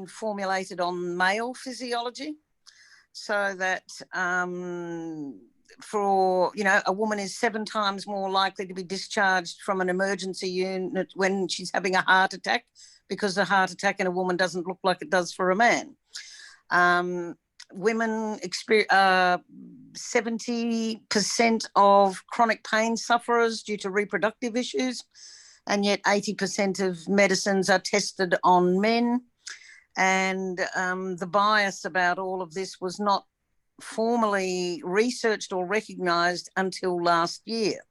formulated on male physiology, so that for, a woman is 7 times more likely to be discharged from an emergency unit when she's having a heart attack, because a heart attack in a woman doesn't look like it does for a man. Women experience 70% of chronic pain sufferers due to reproductive issues, and yet 80% of medicines are tested on men. And the bias about all of this was not formally researched or recognised until last year.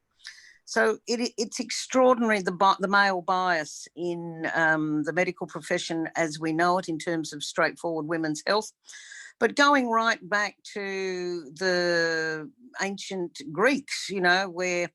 So it's extraordinary, the male bias in the medical profession as we know it in terms of straightforward women's health. But going right back to the ancient Greeks, where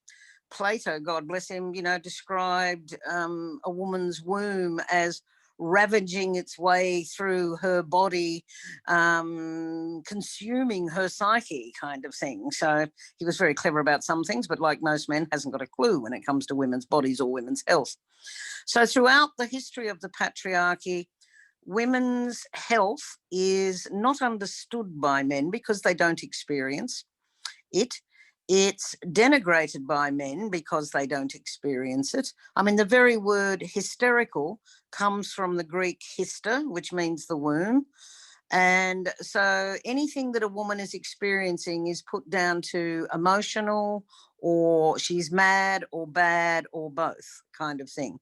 Plato, God bless him, described a woman's womb as ravaging its way through her body, consuming her psyche, kind of thing. So he was very clever about some things, but like most men, hasn't got a clue when it comes to women's bodies or women's health. So throughout the history of the patriarchy, women's health is not understood by men because they don't experience it. It's denigrated by men because they don't experience it. I mean, the very word hysterical comes from the Greek hyster, which means the womb. And so anything that a woman is experiencing is put down to emotional, or she's mad or bad or both, kind of thing.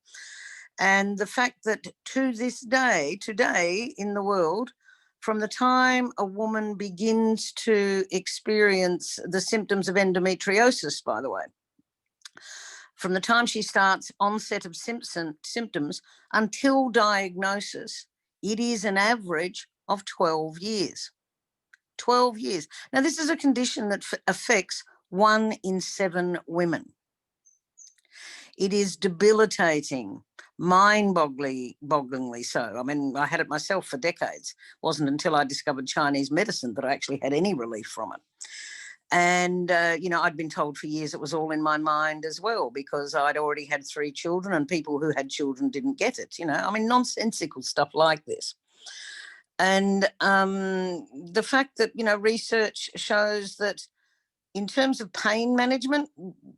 And the fact that to this day, today in the world, from the time a woman begins to experience the symptoms of endometriosis, by the way, from the time she starts onset of symptoms until diagnosis, it is an average of 12 years. 12 years. Now, this is a condition that affects 1 in 7 women. It is debilitating, mind-bogglingly so. I mean, I had it myself for decades. It wasn't until I discovered Chinese medicine that I actually had any relief from it. And, I'd been told for years it was all in my mind as well, because I'd already had 3 children and people who had children didn't get it, nonsensical stuff like this. And the fact that, research shows that in terms of pain management,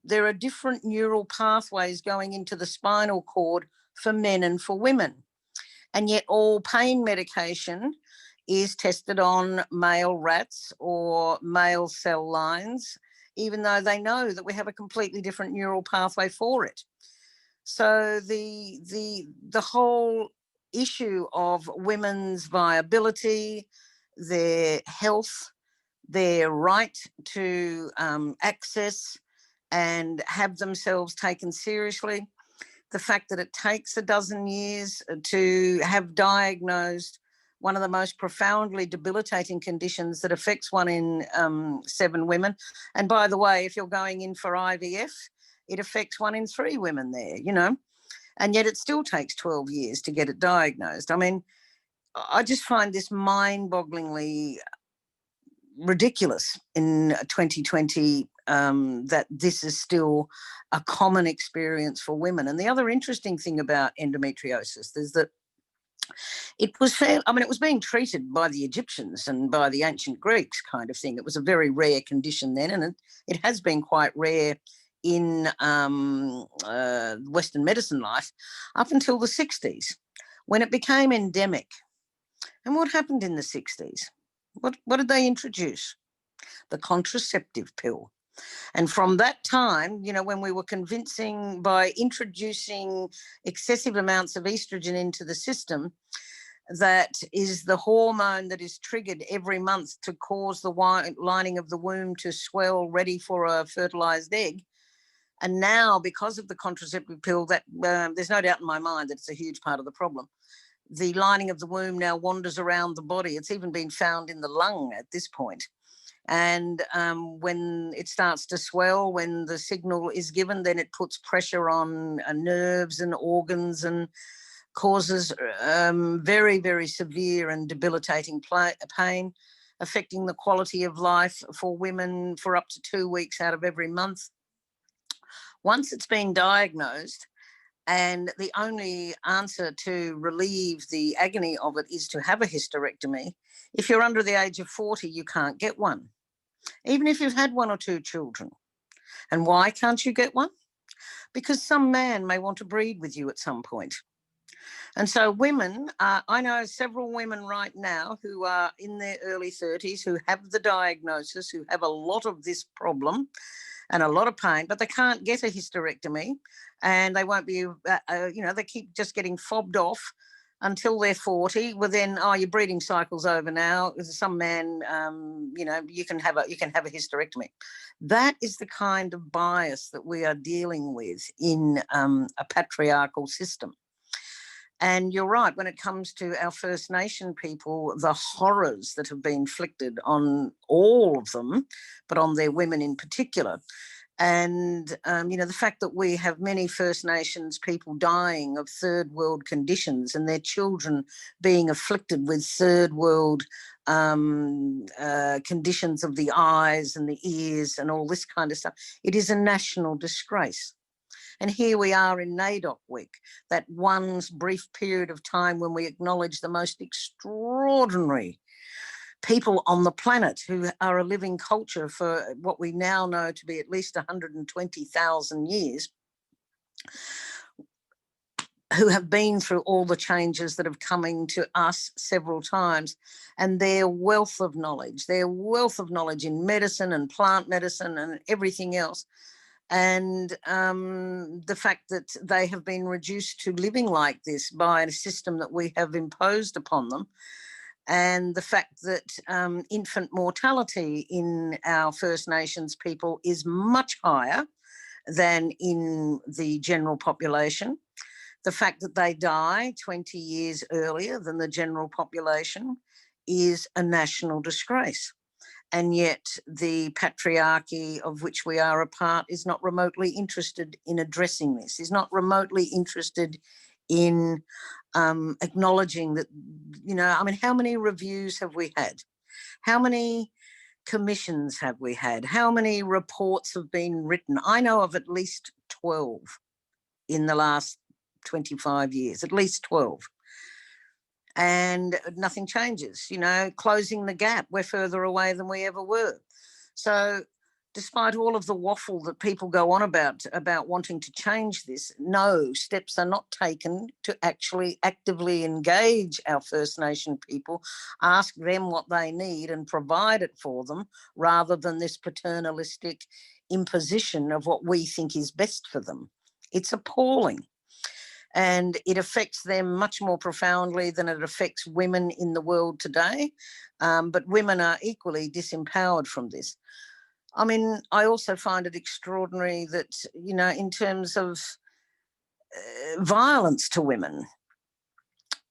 there are different neural pathways going into the spinal cord for men and for women. And yet all pain medication is tested on male rats or male cell lines, even though they know that we have a completely different neural pathway for it. So the whole issue of women's viability, their health, their right to access and have themselves taken seriously, the fact that it takes a dozen years to have diagnosed one of the most profoundly debilitating conditions that affects 1 in 7 women. And by the way, if you're going in for IVF, it affects 1 in 3 women there, and yet it still takes 12 years to get it diagnosed. I mean, I just find this mind-bogglingly ridiculous in 2020 that this is still a common experience for women. And the other interesting thing about endometriosis is that it was it was being treated by the Egyptians and by the ancient Greeks, kind of thing. It was a very rare condition then, and it has been quite rare in Western medicine life up until the 60s, when it became endemic. And what happened in the 60s? What did they introduce? The contraceptive pill. And from that time, when we were convincing by introducing excessive amounts of estrogen into the system, that is the hormone that is triggered every month to cause the lining of the womb to swell ready for a fertilized egg. And now, because of the contraceptive pill, that there's no doubt in my mind that it's a huge part of the problem. The lining of the womb now wanders around the body. It's even been found in the lung at this point. And when it starts to swell, when the signal is given, then it puts pressure on nerves and organs and causes very, very severe and debilitating pain, affecting the quality of life for women for up to 2 weeks out of every month. Once it's been diagnosed, And the only answer to relieve the agony of it is to have a hysterectomy. If you're under the age of 40, you can't get one, even if you've had 1 or 2 children. And why can't you get one? Because some man may want to breed with you at some point. And so women, I know several women right now who are in their early 30s who have the diagnosis, who have a lot of this problem and a lot of pain, but they can't get a hysterectomy, and they won't be, they keep just getting fobbed off until they're 40. Well, then, your breeding cycle's over now. Some man, you can have a hysterectomy. That is the kind of bias that we are dealing with in a patriarchal system. And you're right, when it comes to our First Nation people, the horrors that have been inflicted on all of them, but on their women in particular. And, the fact that we have many First Nations people dying of third world conditions and their children being afflicted with third world conditions of the eyes and the ears and all this kind of stuff. It is a national disgrace. And here we are in NAIDOC week, that one brief period of time when we acknowledge the most extraordinary people on the planet who are a living culture for what we now know to be at least 120,000 years, who have been through all the changes that have coming to us several times, and their wealth of knowledge in medicine and plant medicine and everything else. And the fact that they have been reduced to living like this by a system that we have imposed upon them, and the fact that infant mortality in our First Nations people is much higher than in the general population, the fact that they die 20 years earlier than the general population is a national disgrace. And yet the patriarchy of which we are a part is not remotely interested in addressing this, is not remotely interested in acknowledging that, how many reviews have we had? How many commissions have we had? How many reports have been written? I know of at least 12 in the last 25 years, at least 12. And nothing changes, closing the gap. We're further away than we ever were. So despite all of the waffle that people go on about wanting to change this, no steps are not taken to actually actively engage our First Nation people, ask them what they need and provide it for them, rather than this paternalistic imposition of what we think is best for them. It's appalling. And it affects them much more profoundly than it affects women in the world today. But women are equally disempowered from this. I mean, I also find it extraordinary that, in terms of violence to women,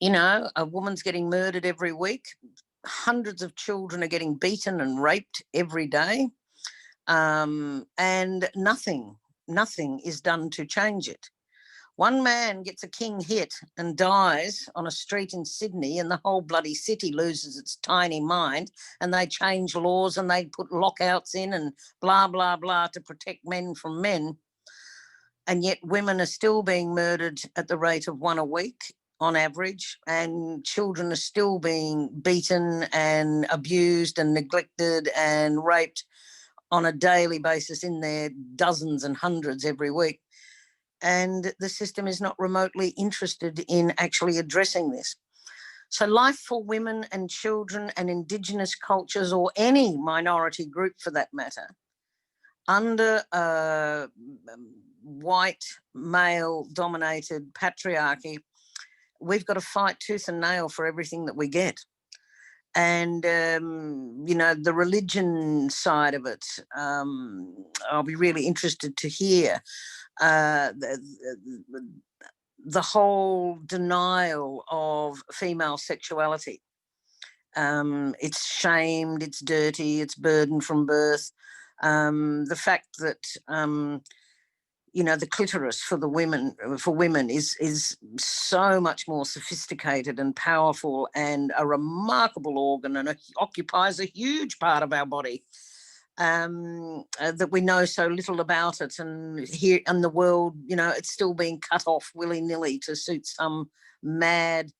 a woman's getting murdered every week. Hundreds of children are getting beaten and raped every day. And nothing is done to change it. One man gets a king hit and dies on a street in Sydney, and the whole bloody city loses its tiny mind, and they change laws and they put lockouts in and blah, blah, blah to protect men from men. And yet women are still being murdered at the rate of 1 a week on average, and children are still being beaten and abused and neglected and raped on a daily basis in their dozens and hundreds every week. And the system is not remotely interested in actually addressing this. So life for women and children and Indigenous cultures, or any minority group for that matter, under a white male-dominated patriarchy, we've got to fight tooth and nail for everything that we get. And, the religion side of it, I'll be really interested to hear. The whole denial of female sexuality. It's shamed, it's dirty, it's burdened from birth. The fact that, the clitoris for women is so much more sophisticated and powerful and a remarkable organ, and it occupies a huge part of our body. that we know so little about it, and here in the world, you know, it's still being cut off willy-nilly to suit some mad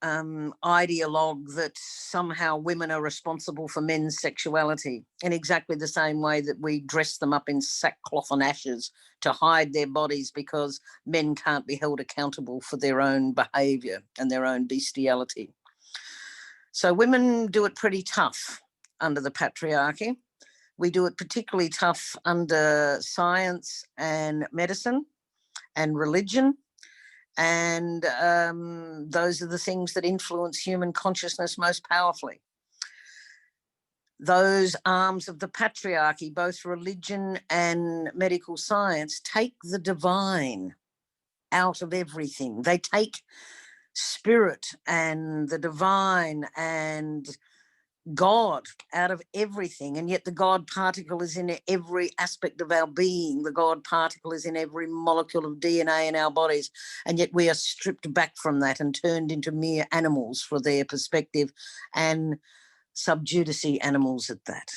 ideologue that somehow women are responsible for men's sexuality, in exactly the same way that we dress them up in sackcloth and ashes to hide their bodies, because men can't be held accountable for their own behaviour and their own bestiality. So women do it pretty tough under the patriarchy. We do it particularly tough under science and medicine and religion. And those are the things that influence human consciousness most powerfully. Those arms of the patriarchy, both religion and medical science, take the divine out of everything. They take spirit and the divine and God out of everything, and yet the God particle is in every aspect of our being. The God particle is in every molecule of DNA in our bodies, and yet we are stripped back from that and turned into mere animals for their perspective, and sub judice animals at that.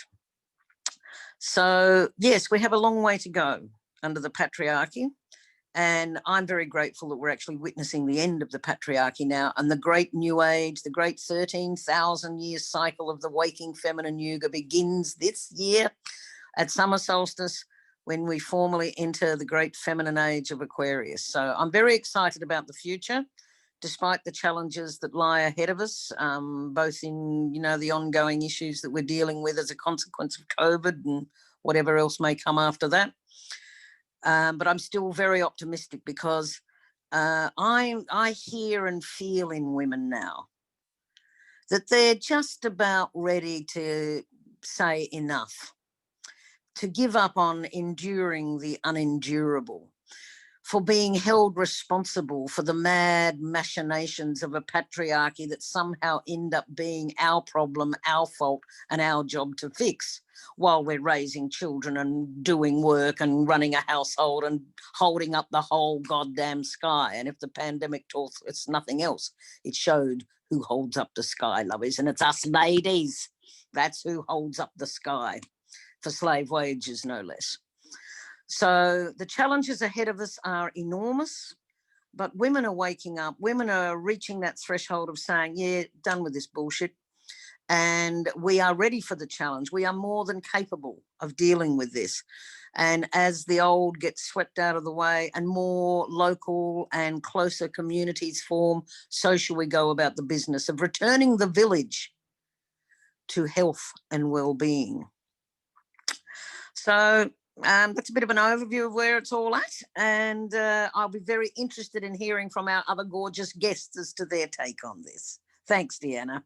So yes, we have a long way to go under the patriarchy. And I'm very grateful that we're actually witnessing the end of the patriarchy now, and the great new age, the great 13,000 year cycle of the waking feminine yuga begins this year at summer solstice, when we formally enter the great feminine age of Aquarius. So I'm very excited about the future, despite the challenges that lie ahead of us, both in, you know, the ongoing issues that we're dealing with as a consequence of COVID and whatever else may come after that. But I'm still very optimistic, because I hear and feel in women now that they're just about ready to say enough, to give up on enduring the unendurable, for being held responsible for the mad machinations of a patriarchy that somehow end up being our problem, our fault, and our job to fix, while we're raising children and doing work and running a household and holding up the whole goddamn sky. And if the pandemic taught us nothing else, it showed who holds up the sky, lovies, and it's us ladies. That's who holds up the sky, for slave wages, no less. So the challenges ahead of us are enormous, but women are waking up. Women are reaching that threshold of saying, yeah, done with this bullshit. And we are ready for the challenge. We are more than capable of dealing with this. And as the old gets swept out of the way and more local and closer communities form, so shall we go about the business of returning the village to health and well-being. So that's a bit of an overview of where it's all at, and I'll be very interested in hearing from our other gorgeous guests as to their take on this. Thanks, Deanna.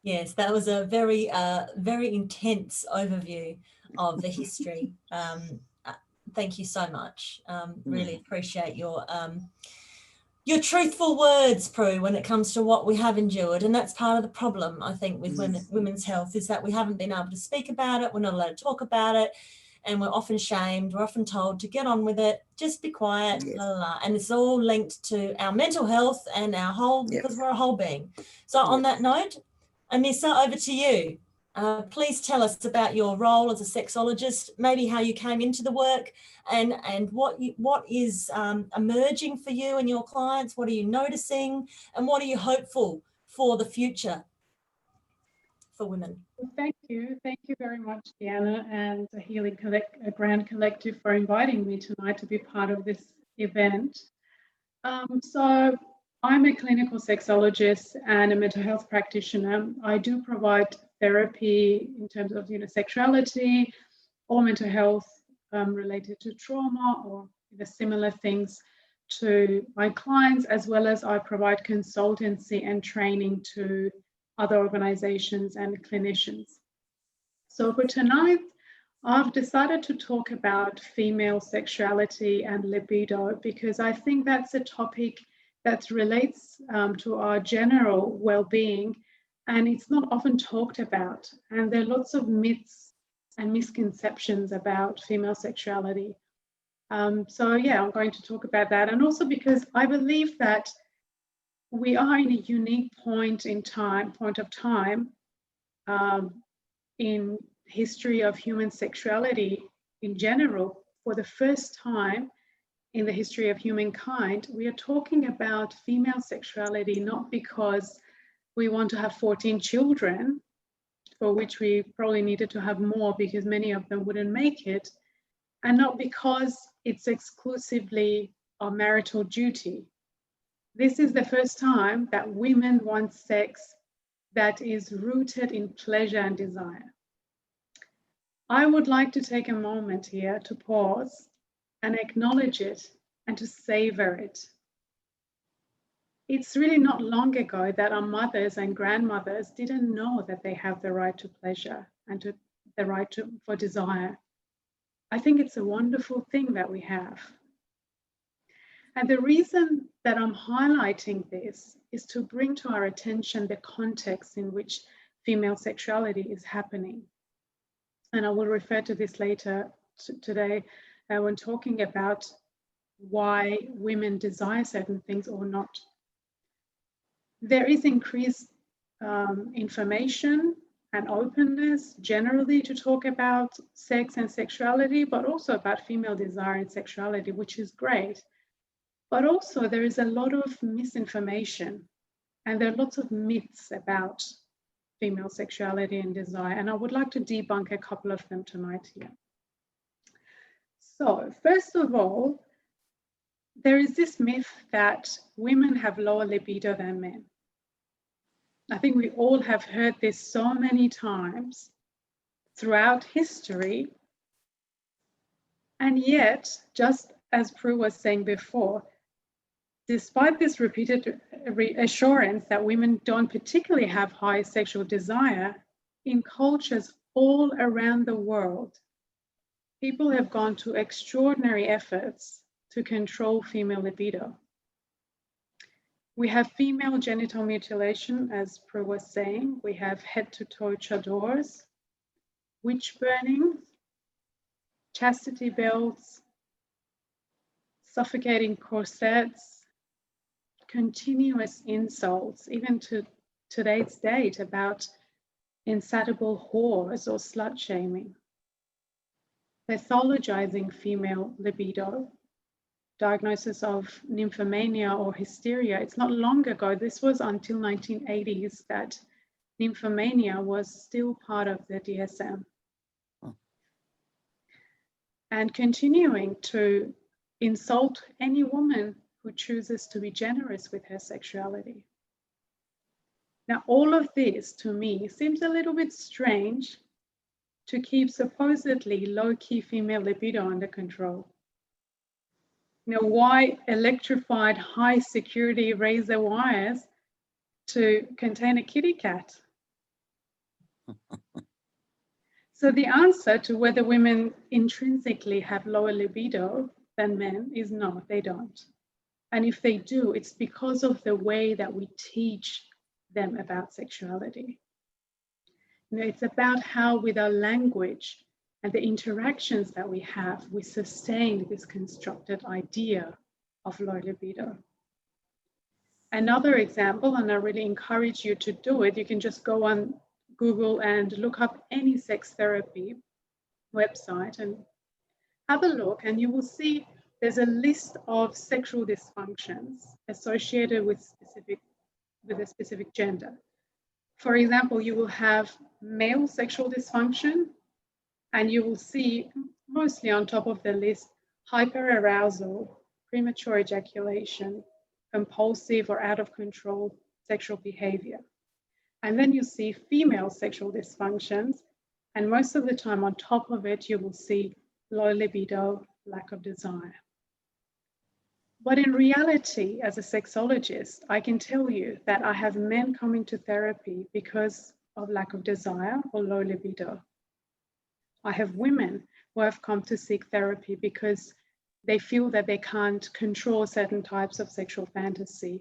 Yes, that was a very, very intense overview of the history. Thank you so much. Really appreciate your truthful words, Prue, when it comes to what we have endured. And that's part of the problem, I think, with women's health, is that we haven't been able to speak about it. We're not allowed to talk about it. And we're often shamed. We're often told to get on with it, just be quiet, la, la, la. And it's all linked to our mental health and our whole, because we're a whole being. So on that note, Anisa, over to you. Please tell us about your role as a sexologist, maybe how you came into the work, and what is emerging for you and your clients. What are you noticing, and what are you hopeful for the future for women? Well, thank you very much, Deanna, and the Healing Grand Collective for inviting me tonight to be part of this event. So I'm a clinical sexologist and a mental health practitioner. I do provide therapy in terms of, sexuality or mental health related to trauma or similar things to my clients, as well as I provide consultancy and training to other organizations and clinicians. So for tonight, I've decided to talk about female sexuality and libido, because I think that's a topic that relates to our general well-being, and it's not often talked about. And there are lots of myths and misconceptions about female sexuality. So yeah, I'm going to talk about that. And also because I believe that we are in a unique point of time in history of human sexuality in general, for the first time in the history of humankind, we are talking about female sexuality not because we want to have 14 children, for which we probably needed to have more because many of them wouldn't make it, and not because it's exclusively our marital duty. This is the first time that women want sex that is rooted in pleasure and desire. I would like to take a moment here to pause and acknowledge it and to savor it. It's really not long ago that our mothers and grandmothers didn't know that they have the right to pleasure and to the right for desire. I think it's a wonderful thing that we have. And the reason that I'm highlighting this is to bring to our attention the context in which female sexuality is happening. And I will refer to this later today when talking about why women desire certain things or not. There is increased information and openness generally to talk about sex and sexuality, but also about female desire and sexuality, which is great. But also there is a lot of misinformation and there are lots of myths about female sexuality and desire. And I would like to debunk a couple of them tonight here. So first of all, there is this myth that women have lower libido than men. I think we all have heard this so many times throughout history. And yet, just as Prue was saying before, despite this repeated reassurance that women don't particularly have high sexual desire, in cultures all around the world, people have gone to extraordinary efforts to control female libido. We have female genital mutilation, as Prue was saying. We have head-to-toe chadors, witch burning, chastity belts, suffocating corsets, continuous insults, even to today's date, about insatiable whores or slut shaming, pathologizing female libido, diagnosis of nymphomania or hysteria. It's not long ago, this was until 1980s, that nymphomania was still part of the DSM. And continuing to insult any woman who chooses to be generous with her sexuality. Now, all of this to me seems a little bit strange to keep supposedly low-key female libido under control. You know, why electrified high-security razor wires to contain a kitty cat? So the answer to whether women intrinsically have lower libido than men is no, they don't. And if they do, it's because of the way that we teach them about sexuality. You know, it's about how with our language and the interactions that we have, we sustain this constructed idea of low libido. Another example, and I really encourage you to do it, you can just go on Google and look up any sex therapy website and have a look, and you will see there's a list of sexual dysfunctions associated with a specific gender. For example, you will have male sexual dysfunction, and you will see mostly on top of the list hyperarousal, premature ejaculation, compulsive or out of control sexual behavior. And then you see female sexual dysfunctions, and most of the time on top of it, you will see low libido, lack of desire. But in reality, as a sexologist, I can tell you that I have men coming to therapy because of lack of desire or low libido. I have women who have come to seek therapy because they feel that they can't control certain types of sexual fantasy,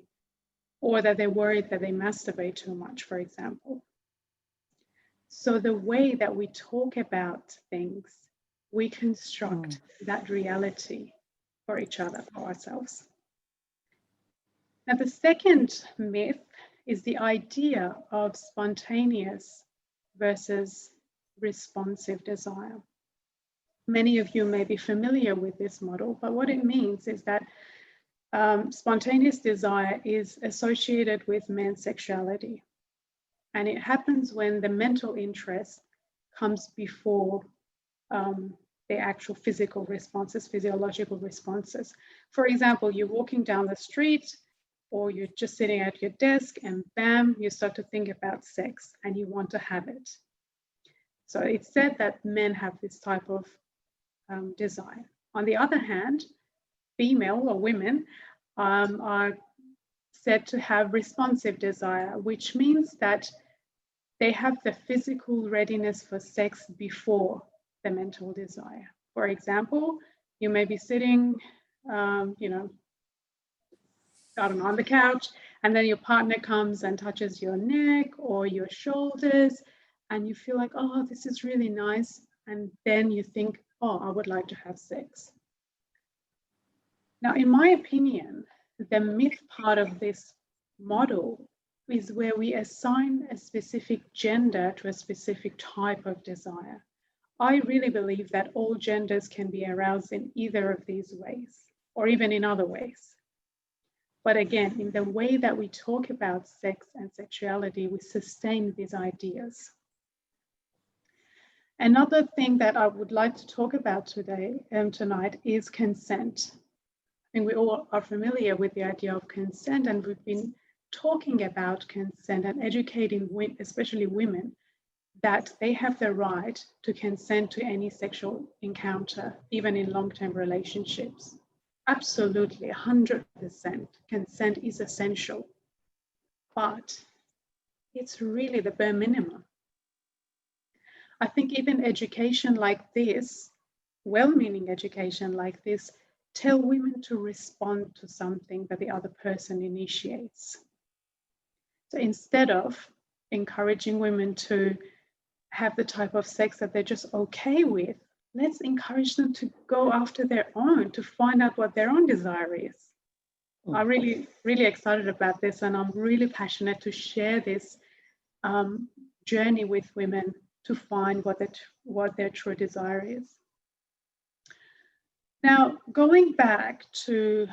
or that they're worried that they masturbate too much, for example. So the way that we talk about things, we construct that reality for each other, for ourselves. Now, the second myth is the idea of spontaneous versus responsive desire. Many of you may be familiar with this model, but what it means is that spontaneous desire is associated with men's sexuality. And it happens when the mental interest comes before the actual physical responses, physiological responses. For example, you're walking down the street or you're just sitting at your desk and bam, you start to think about sex and you want to have it. So it's said that men have this type of desire. On the other hand, female or women are said to have responsive desire, which means that they have the physical readiness for sex before the mental desire. For example, you may be sitting, on the couch, and then your partner comes and touches your neck or your shoulders, and you feel like, oh, this is really nice. And then you think, oh, I would like to have sex. Now, in my opinion, the myth part of this model is where we assign a specific gender to a specific type of desire. I really believe that all genders can be aroused in either of these ways, or even in other ways. But again, in the way that we talk about sex and sexuality, we sustain these ideas. Another thing that I would like to talk about tonight is consent. I think we all are familiar with the idea of consent, and we've been talking about consent and educating women, especially women, that they have the right to consent to any sexual encounter, even in long-term relationships. Absolutely, 100% consent is essential, but it's really the bare minimum. I think even education like this, well-meaning education like this, tell women to respond to something that the other person initiates. So instead of encouraging women to have the type of sex that they're just okay with, let's encourage them to go after their own, to find out what their own desire is. I'm really, really excited about this, and I'm really passionate to share this journey with women to find what their true desire is. Now, going back to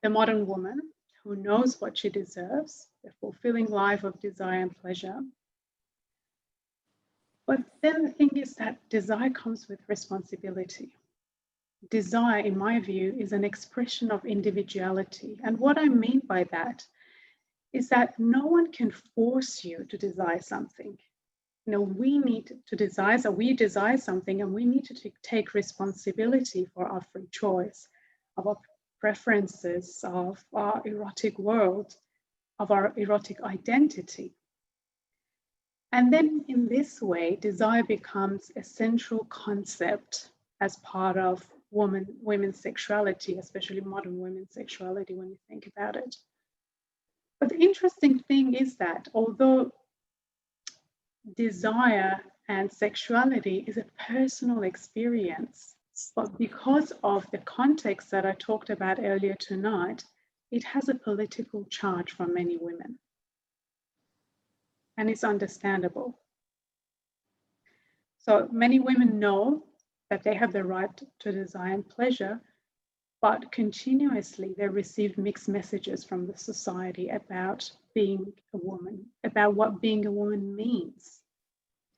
the modern woman who knows what she deserves, a fulfilling life of desire and pleasure. But then the thing is that desire comes with responsibility. Desire, in my view, is an expression of individuality. And what I mean by that is that no one can force you to desire something. You know, we need to desire, so we desire something, and we need to take responsibility for our free choice, of our preferences, of our erotic world, of our erotic identity. And then in this way, desire becomes a central concept as part of women's sexuality, especially modern women's sexuality when you think about it. But the interesting thing is that although desire and sexuality is a personal experience, but because of the context that I talked about earlier tonight, it has a political charge for many women. And it's understandable. So many women know that they have the right to desire and pleasure, but continuously they receive mixed messages from the society about being a woman, about what being a woman means.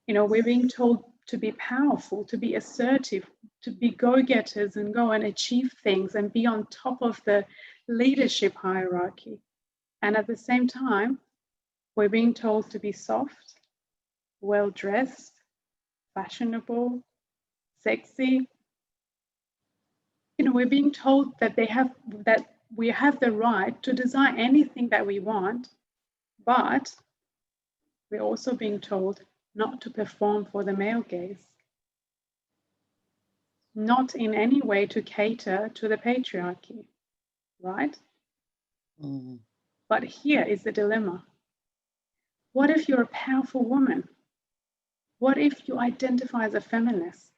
You know, we're being told to be powerful, to be assertive, to be go-getters and go and achieve things and be on top of the leadership hierarchy. And at the same time, we're being told to be soft, well-dressed, fashionable, sexy. You know, we're being told that we have the right to desire anything that we want, but we're also being told not to perform for the male gaze, not in any way to cater to the patriarchy, right? Mm. But here is the dilemma. What if you're a powerful woman? What if you identify as a feminist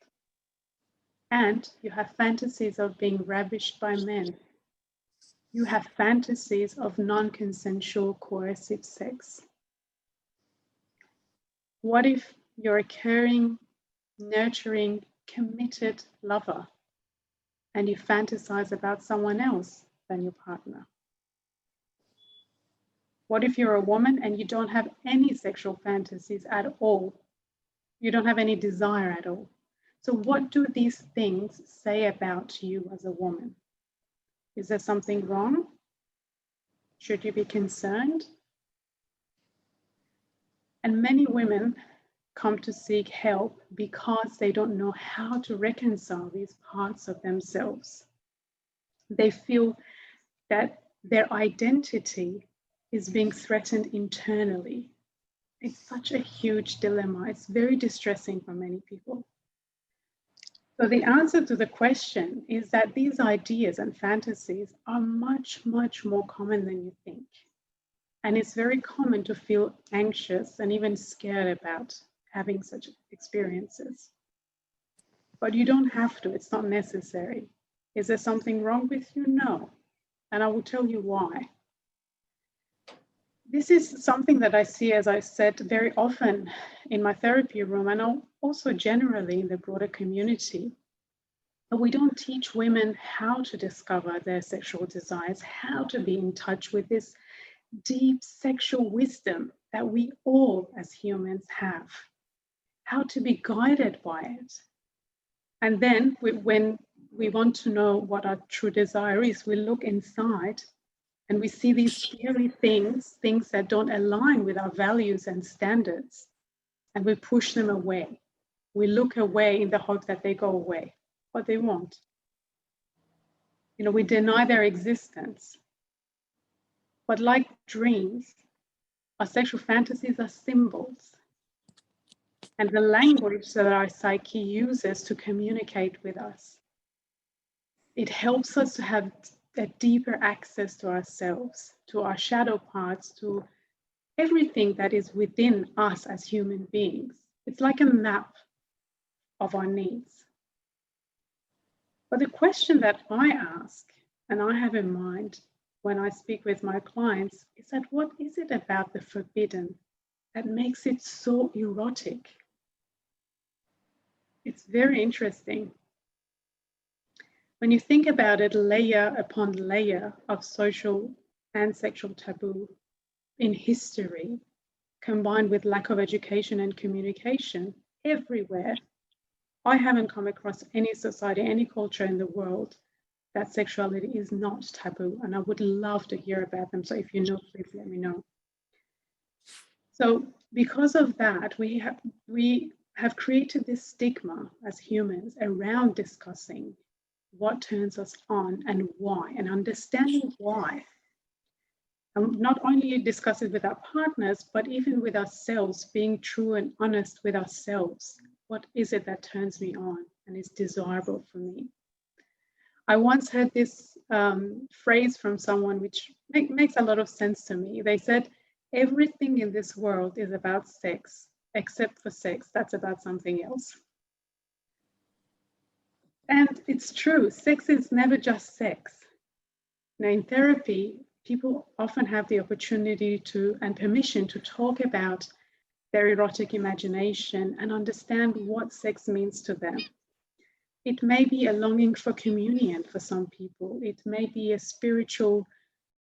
and you have fantasies of being ravished by men? You have fantasies of non-consensual coercive sex. What if you're a caring nurturing, committed lover, and you fantasize about someone else than your partner? What if you're a woman and you don't have any sexual fantasies at all? You don't have any desire at all. So what do these things say about you as a woman? Is there something wrong? Should you be concerned? And many women come to seek help because they don't know how to reconcile these parts of themselves. They feel that their identity is being threatened internally. It's such a huge dilemma. It's very distressing for many people. So the answer to the question is that these ideas and fantasies are much, much more common than you think. And it's very common to feel anxious and even scared about having such experiences. But you don't have to, it's not necessary. Is there something wrong with you? No. And I will tell you why. This is something that I see, as I said, very often in my therapy room and also generally in the broader community. But we don't teach women how to discover their sexual desires, how to be in touch with this deep sexual wisdom that we all as humans have, how to be guided by it. And then when we want to know what our true desire is, we look inside and we see these scary things that don't align with our values and standards, and we push them away. We look away in the hope that they go away, but they won't. You know, we deny their existence. But like dreams, our sexual fantasies are symbols. And the language that our psyche uses to communicate with us, it helps us to have a deeper access to ourselves, to our shadow parts, to everything that is within us as human beings. It's like a map of our needs. But the question that I ask, and I have in mind when I speak with my clients, is that what is it about the forbidden that makes it so erotic? It's very interesting. When you think about it, layer upon layer of social and sexual taboo in history, combined with lack of education and communication everywhere, I haven't come across any society, any culture in the world that sexuality is not taboo. And I would love to hear about them. So if you know, please let me know. So because of that, we have created this stigma as humans around discussing what turns us on and why, and understanding why. And not only discuss it with our partners, but even with ourselves, being true and honest with ourselves. What is it that turns me on and is desirable for me? I once heard this phrase from someone which makes a lot of sense to me. They said, everything in this world is about sex, except for sex. That's about something else. And it's true, sex is never just sex. Now, in therapy, people often have the opportunity to and permission to talk about their erotic imagination and understand what sex means to them. It may be a longing for communion for some people. It may be a spiritual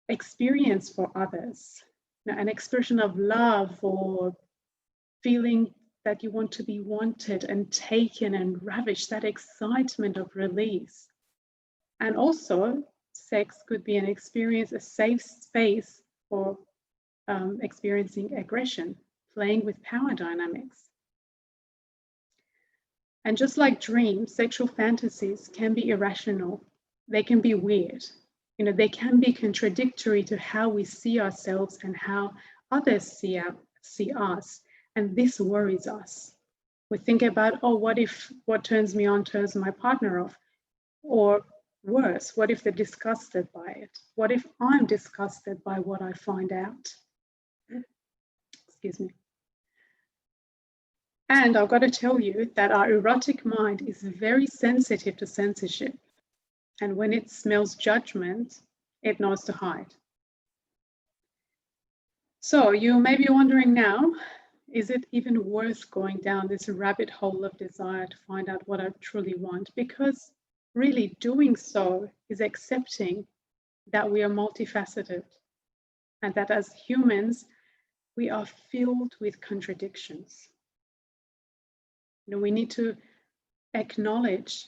experience for others, an expression of love or feeling that you want to be wanted and taken and ravished, that excitement of release. And also, sex could be an experience, a safe space for experiencing aggression, playing with power dynamics. And just like dreams, sexual fantasies can be irrational. They can be weird. You know, they can be contradictory to how we see ourselves and how others see us. And this worries us. We think about, oh, what if what turns me on turns my partner off? Or worse, what if they're disgusted by it? What if I'm disgusted by what I find out? Excuse me. And I've got to tell you that our erotic mind is very sensitive to censorship. And when it smells judgment, it knows to hide. So you may be wondering now, Is it even worth going down this rabbit hole of desire to find out what I truly want? Because really doing so is accepting that we are multifaceted and that as humans, we are filled with contradictions. We need to acknowledge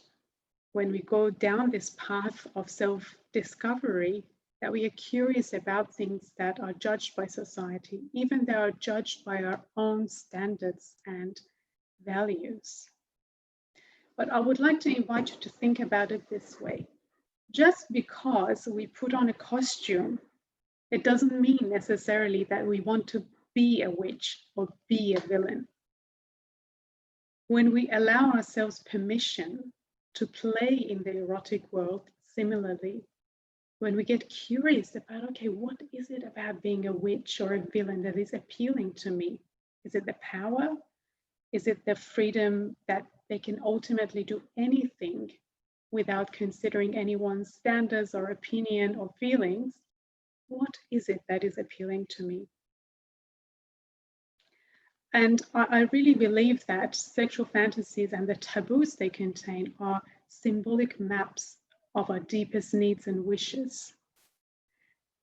when we go down this path of self-discovery that we are curious about things that are judged by society, even they are judged by our own standards and values. But I would like to invite you to think about it this way. Just because we put on a costume, it doesn't mean necessarily that we want to be a witch or be a villain. When we allow ourselves permission to play in the erotic world, similarly, when we get curious about, okay, what is it about being a witch or a villain that is appealing to me? Is it the power? Is it the freedom that they can ultimately do anything without considering anyone's standards or opinion or feelings? What is it that is appealing to me? And I really believe that sexual fantasies and the taboos they contain are symbolic maps of our deepest needs and wishes.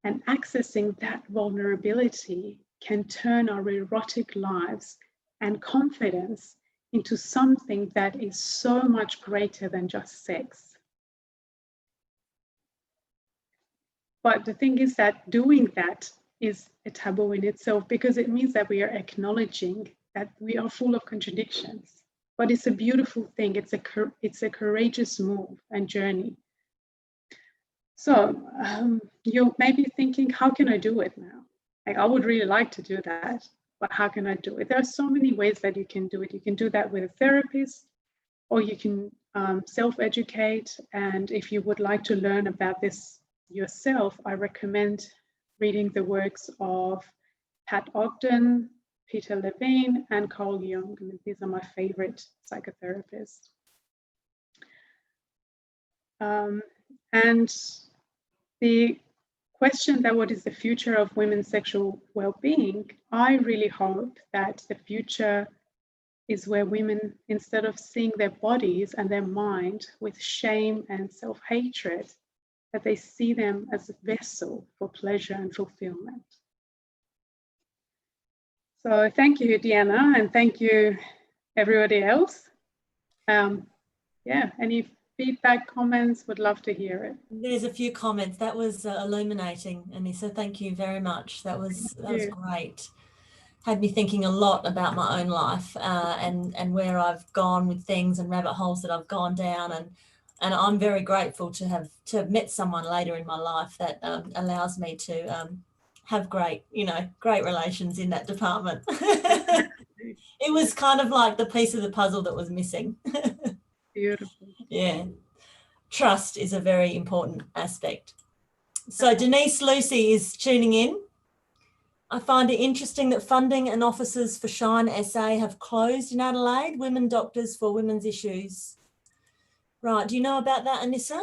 And accessing that vulnerability can turn our erotic lives and confidence into something that is so much greater than just sex. But the thing is that doing that is a taboo in itself, because it means that we are acknowledging that we are full of contradictions. But it's a beautiful thing. It's a courageous move and journey. So you may be thinking, how can I do it now? Like, I would really like to do that, but how can I do it? There are so many ways that you can do it. You can do that with a therapist, or you can self-educate. And if you would like to learn about this yourself, I recommend reading the works of Pat Ogden, Peter Levine, and Carl Jung. I mean, these are my favorite psychotherapists. And the question that what is the future of women's sexual well-being, I really hope that the future is where women, instead of seeing their bodies and their mind with shame and self-hatred, that they see them as a vessel for pleasure and fulfillment. So thank you, Deanna, and thank you, everybody else. Yeah, any feedback, comments, would love to hear it. There's a few comments. That was illuminating, Anisa. Thank you very much. That was great. Had me thinking a lot about my own life and where I've gone with things and rabbit holes that I've gone down, and I'm very grateful to have met someone later in my life that allows me to have great relations in that department. It was kind of like the piece of the puzzle that was missing. Beautiful. Yeah. Trust is a very important aspect. So Denise Lucy is tuning in. I find it interesting that funding and offices for Shine SA have closed in Adelaide, women doctors for women's issues. Right, do you know about that, Anisa?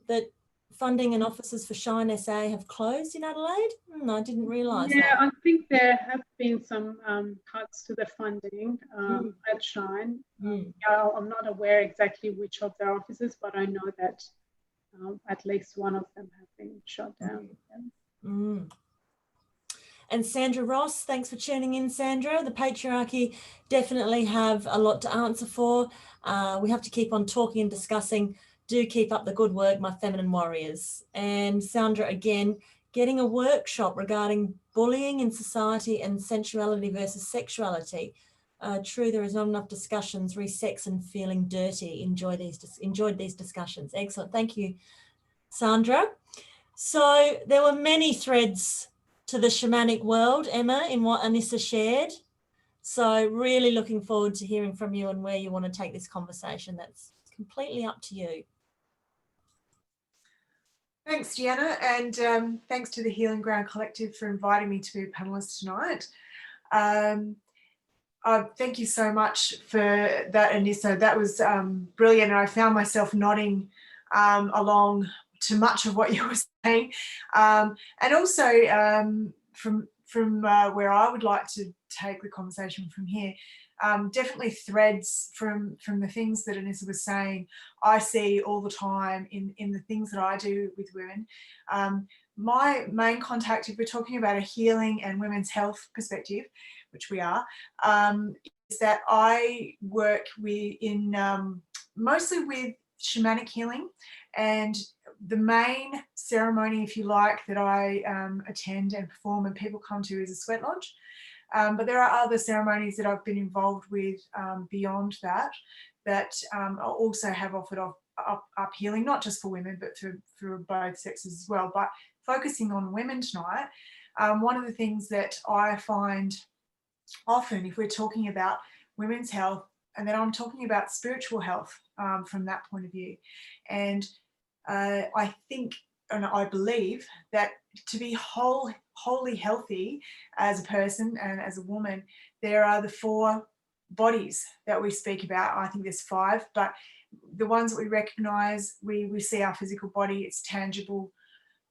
That funding and offices for Shine SA have closed in Adelaide? I didn't realise that. Yeah, I think there have been some cuts to the funding at Shine. I'm not aware exactly which of their offices, but I know that at least one of them have been shut down. And Sandra Ross, thanks for tuning in, Sandra. The patriarchy definitely have a lot to answer for. We have to keep on talking and discussing. Do keep up the good work, my feminine warriors. And Sandra, again, getting a workshop regarding bullying in society and sensuality versus sexuality. True, there is not enough discussions, re-sex and feeling dirty. Enjoyed these discussions. Excellent. Thank you, Sandra. So there were many threads to the shamanic world, Emma, in what Anisa shared. So really looking forward to hearing from you and where you want to take this conversation. That's completely up to you. Thanks, Deanna, and thanks to the Healing Ground Collective for inviting me to be a panellist tonight. Thank you so much for that, Anisa. That was brilliant, and I found myself nodding along to much of what you were saying. And also from where I would like to take the conversation from here, definitely threads from the things that Anisa was saying, I see all the time in the things that I do with women. My main contact, if we're talking about a healing and women's health perspective, which we are, is that I work mostly with shamanic healing, and the main ceremony, if you like, that I attend and perform and people come to is a sweat lodge. But there are other ceremonies that I've been involved with beyond that also have offered up healing, not just for women, but for both sexes as well. But focusing on women tonight, one of the things that I find often, if we're talking about women's health, and then I'm talking about spiritual health from that point of view. And I think, and I believe that to be wholly healthy as a person and as a woman, there are the 4 bodies that we speak about. I think there's 5, but the ones that we recognize, we see our physical body, it's tangible,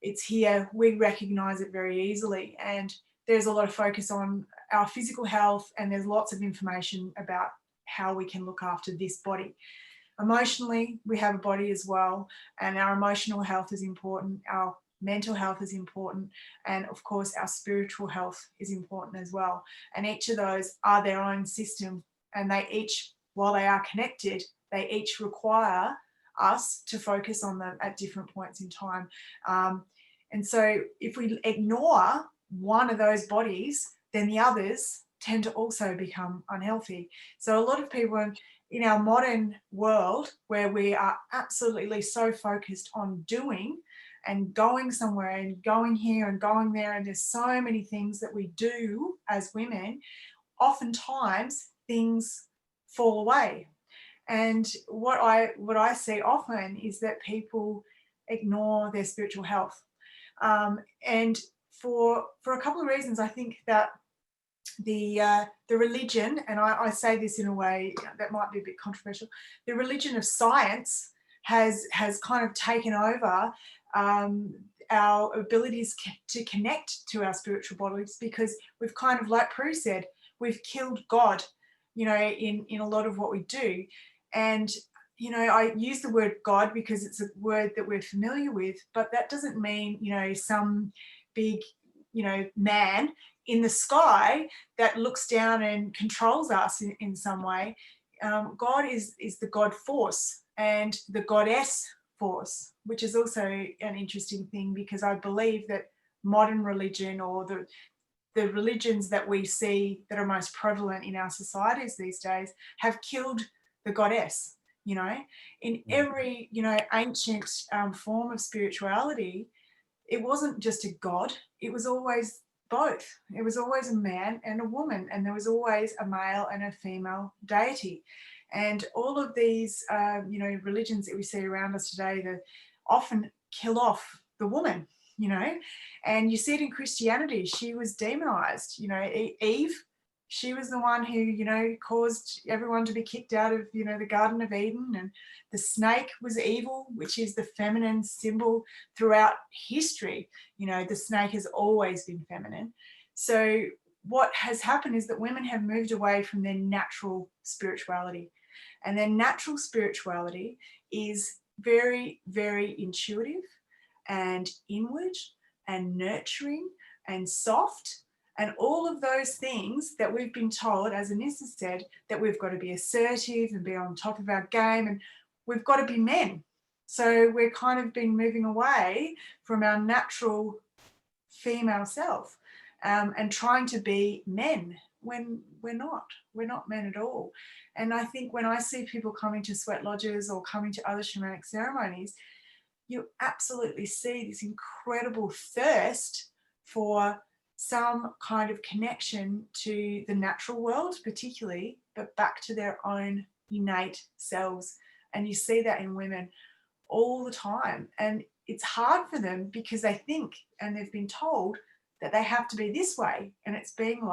it's here, we recognize it very easily. And there's a lot of focus on our physical health, and there's lots of information about how we can look after this body. Emotionally, we have a body as well, and our emotional health is important, our mental health is important, and of course our spiritual health is important as well. And each of those are their own system, and they each, while they are connected, they each require us to focus on them at different points in time. And so if we ignore one of those bodies, then the others tend to also become unhealthy. So a lot of people in our modern world, where we are absolutely so focused on doing and going somewhere and going here and going there, and there's so many things that we do as women, oftentimes things fall away. And what I see often is that people ignore their spiritual health. And for a couple of reasons, I think that the religion, and I say this in a way that might be a bit controversial, the religion of science has kind of taken over our abilities to connect to our spiritual bodies, because we've kind of, like Prue said, we've killed God, in a lot of what we do. And I use the word God because it's a word that we're familiar with, but that doesn't mean some big man in the sky that looks down and controls us in some way. God is the God force and the goddess force, which is also an interesting thing, because I believe that modern religion, or the religions that we see that are most prevalent in our societies these days, have killed the goddess. In every ancient form of spirituality, it wasn't just a god, it was always both. It was always a man and a woman, and there was always a male and a female deity. And all of these religions that we see around us today, they often kill off the woman, and you see it in Christianity. She was demonized. Eve, she was the one who caused everyone to be kicked out of the Garden of Eden. And the snake was evil, which is the feminine symbol throughout history. The snake has always been feminine. So what has happened is that women have moved away from their natural spirituality, and their natural spirituality is very, very intuitive and inward and nurturing and soft, and all of those things that we've been told, as Anisa said, that we've got to be assertive and be on top of our game, and we've got to be men. So we're kind of been moving away from our natural female self and trying to be men when we're not men at all. And I think when I see people coming to sweat lodges or coming to other shamanic ceremonies, you absolutely see this incredible thirst for some kind of connection to the natural world particularly, but back to their own innate selves. And you see that in women all the time. And it's hard for them because they think, and they've been told, that they have to be this way, and it's being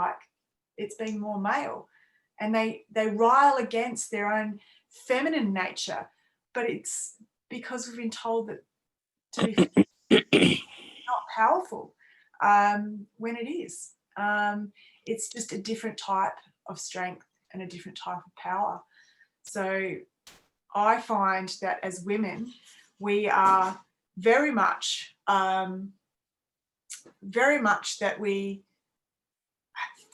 more male. And they rile against their own feminine nature, but it's because we've been told that to be not powerful when it is. It's just a different type of strength and a different type of power. So I find that as women, we are very much that we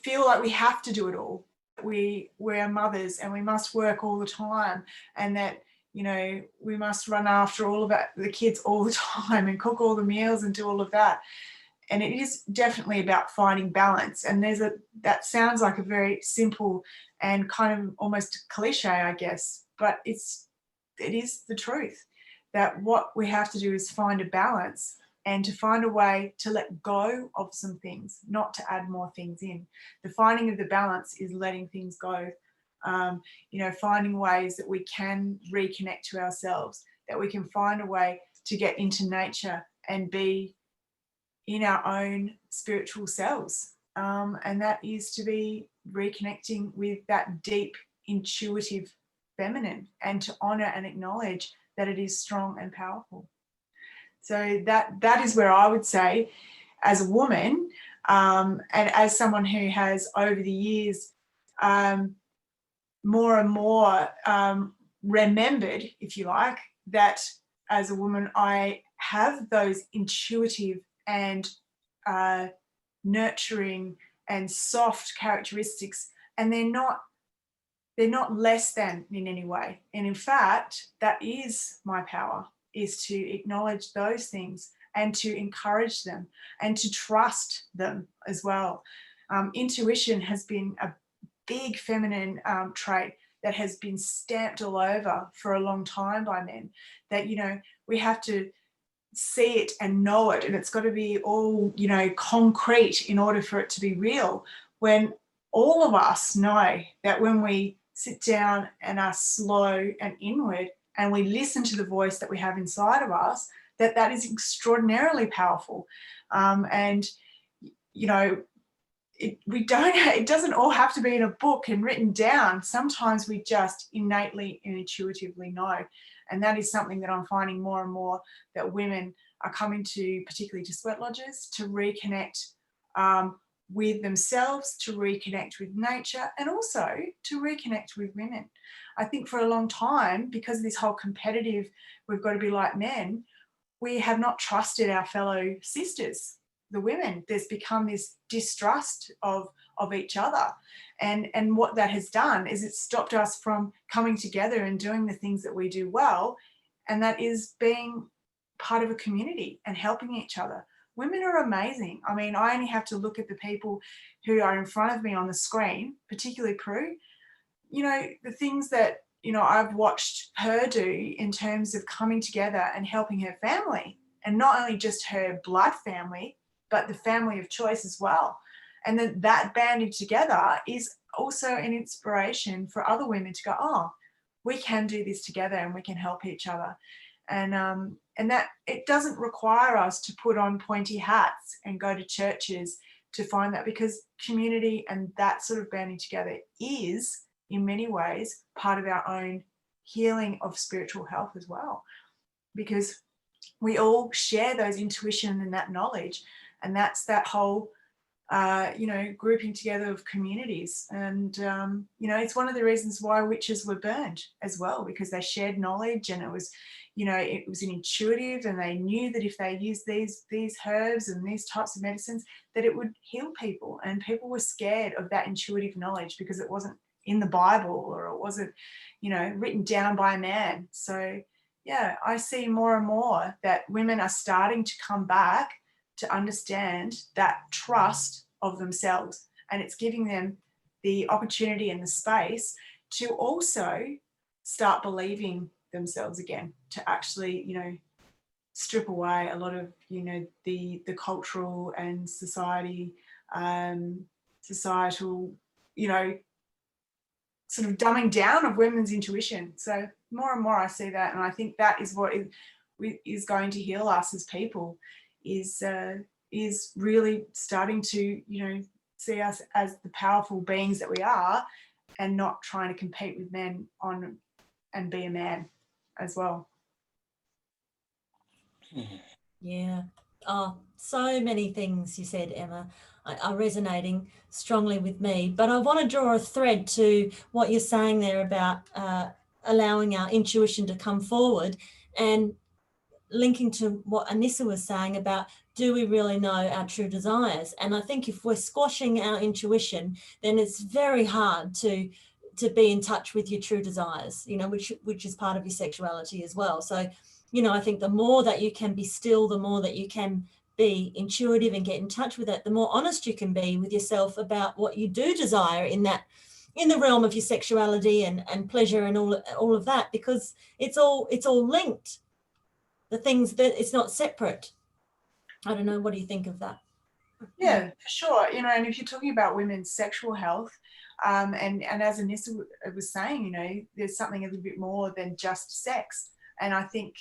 feel like we have to do it all. We're mothers and we must work all the time, and that, you know, we must run after all of the kids all the time and cook all the meals and do all of that. And it is definitely about finding balance. And that sounds like a very simple and kind of almost cliche, I guess, but it is the truth, that what we have to do is find a balance and to find a way to let go of some things, not to add more things in. The finding of the balance is letting things go. You know, finding ways that we can reconnect to ourselves, that we can find a way to get into nature and be in our own spiritual selves. And that is to be reconnecting with that deep, intuitive feminine, and to honor and acknowledge that it is strong and powerful. So that is where I would say, as a woman, and as someone who has over the years more and more remembered, if you like, that as a woman I have those intuitive and nurturing and soft characteristics, and they're not less than in any way. And in fact, that is my power, is to acknowledge those things and to encourage them and to trust them as well. Intuition has been a big feminine trait that has been stamped all over for a long time by men, that, you know, we have to see it and know it, and it's got to be all, you know, concrete in order for it to be real, when all of us know that when we sit down and are slow and inward and we listen to the voice that we have inside of us, that is extraordinarily powerful. And, you know, it doesn't all have to be in a book and written down. Sometimes we just innately and intuitively know. And that is something that I'm finding more and more, that women are coming to, particularly to sweat lodges, to reconnect with themselves, to reconnect with nature, and also to reconnect with women. I think for a long time, because of this whole competitive, we've got to be like men, we have not trusted our fellow sisters, the women. There's become this distrust of each other. And what that has done is it's stopped us from coming together and doing the things that we do well, and that is being part of a community and helping each other. Women are amazing. I mean, I only have to look at the people who are in front of me on the screen, particularly Prue. You know, the things that, you know, I've watched her do in terms of coming together and helping her family, and not only just her blood family, but the family of choice as well. And that banding together is also an inspiration for other women to go, oh, we can do this together and we can help each other. And that it doesn't require us to put on pointy hats and go to churches to find that, because community and that sort of banding together is, in many ways, part of our own healing of spiritual health as well, because we all share those intuition and that knowledge. And that's that whole, you know, grouping together of communities. And, you know, it's one of the reasons why witches were burned as well, because they shared knowledge, and it was, you know, it was an intuitive, and they knew that if they used these herbs and these types of medicines, that it would heal people. And people were scared of that intuitive knowledge because it wasn't in the Bible, or it wasn't, you know, written down by a man. So, yeah, I see more and more that women are starting to come back to understand that trust of themselves, and it's giving them the opportunity and the space to also start believing themselves again, to actually, you know, strip away a lot of, you know, the cultural and societal, you know, sort of dumbing down of women's intuition. So more and more I see that, and I think that is what is going to heal us as people, is really starting to, you know, see us as the powerful beings that we are, and not trying to compete with men on and be a man as well. Yeah, So many things you said, Emma, are resonating strongly with me. But I want to draw a thread to what you're saying there about allowing our intuition to come forward, and linking to what Anisa was saying about, do we really know our true desires? And I think if we're squashing our intuition, then it's very hard to be in touch with your true desires, you know, which is part of your sexuality as well. So, you know, I think the more that you can be still, the more that you can be intuitive and get in touch with it, the more honest you can be with yourself about what you do desire in the realm of your sexuality and pleasure and all of that, because it's all linked. The things that it's not separate. I don't know. What do you think of that? Yeah, for sure. You know, and if you're talking about women's sexual health, and as Anissa was saying, you know, there's something a little bit more than just sex. And I think,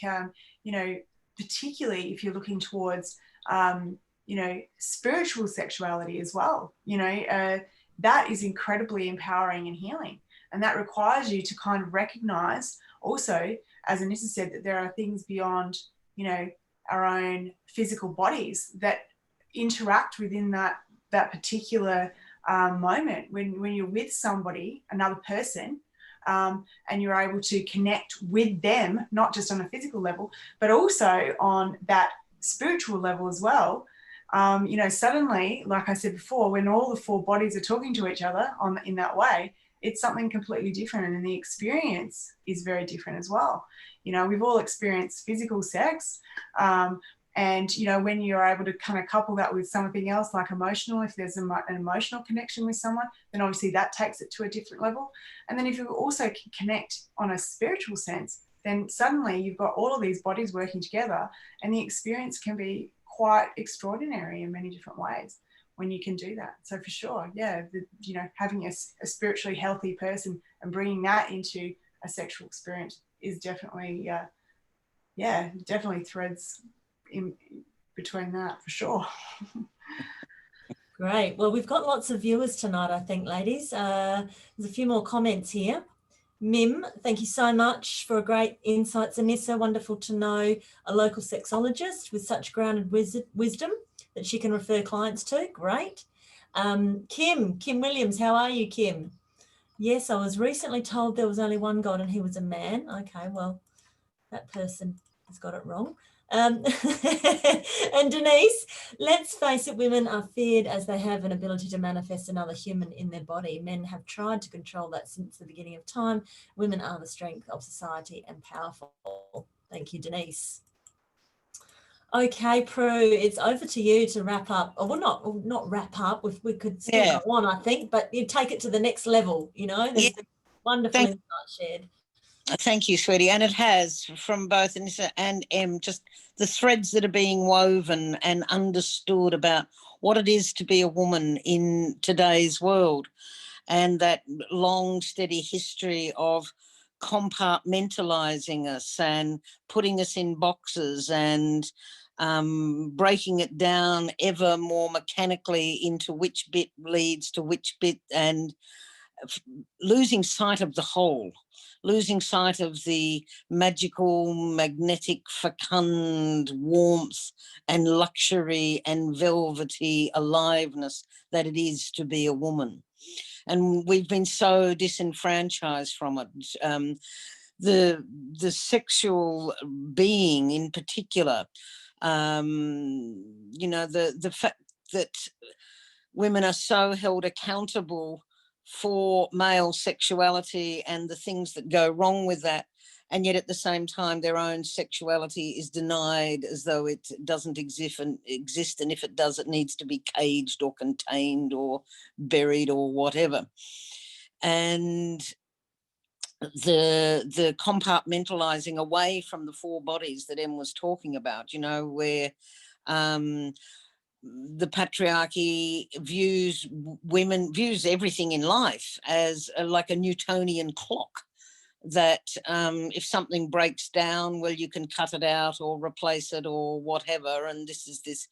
you know, particularly if you're looking towards, you know, spiritual sexuality as well, you know, that is incredibly empowering and healing. And that requires you to kind of recognize also, as Anissa said, that there are things beyond, you know, our own physical bodies that interact within that particular moment when you're with somebody, another person, and you're able to connect with them, not just on a physical level, but also on that spiritual level as well. You know, suddenly, like I said before, when all the four bodies are talking to each other in that way, it's something completely different, and the experience is very different as well. You know, we've all experienced physical sex, and, you know, when you're able to kind of couple that with something else like emotional, if there's an emotional connection with someone, then obviously that takes it to a different level. And then if you also can connect on a spiritual sense, then suddenly you've got all of these bodies working together, and the experience can be quite extraordinary in many different ways when you can do that. So for sure, yeah, you know, having a spiritually healthy person and bringing that into a sexual experience is definitely, yeah, definitely threads in between that for sure. Great. Well, we've got lots of viewers tonight, I think, ladies. There's a few more comments here. Mim, thank you so much for great insights, Anissa. Wonderful to know a local sexologist with such grounded wisdom that she can refer clients to. Great. Kim Williams, how are you, Kim? Yes, I was recently told there was only one God and he was a man. Okay, well, that person has got it wrong. And Denise, let's face it, women are feared as they have an ability to manifest another human in their body. Men have tried to control that since the beginning of time. Women are the strength of society and powerful. Thank you, Denise. Okay, Prue, it's over to you to wrap up. Or well, not wrap up. We could still go on, I think, but you take it to the next level. You know, there's wonderful insight shared. Thank you, sweetie. And it has, from both Anissa and Em, just the threads that are being woven and understood about what it is to be a woman in today's world, and that long, steady history of compartmentalizing us and putting us in boxes and breaking it down ever more mechanically into which bit leads to which bit, and losing sight of the whole, losing sight of the magical, magnetic, fecund warmth and luxury and velvety aliveness that it is to be a woman. And we've been so disenfranchised from it. The sexual being in particular, you know, the fact that women are so held accountable for male sexuality and the things that go wrong with that, and yet at the same time their own sexuality is denied as though it doesn't exist, and if it does, it needs to be caged or contained or buried or whatever. And the compartmentalizing away from the four bodies that Em was talking about, you know, where the patriarchy views everything in life as like a Newtonian clock, that if something breaks down, well, you can cut it out or replace it or whatever. And this is this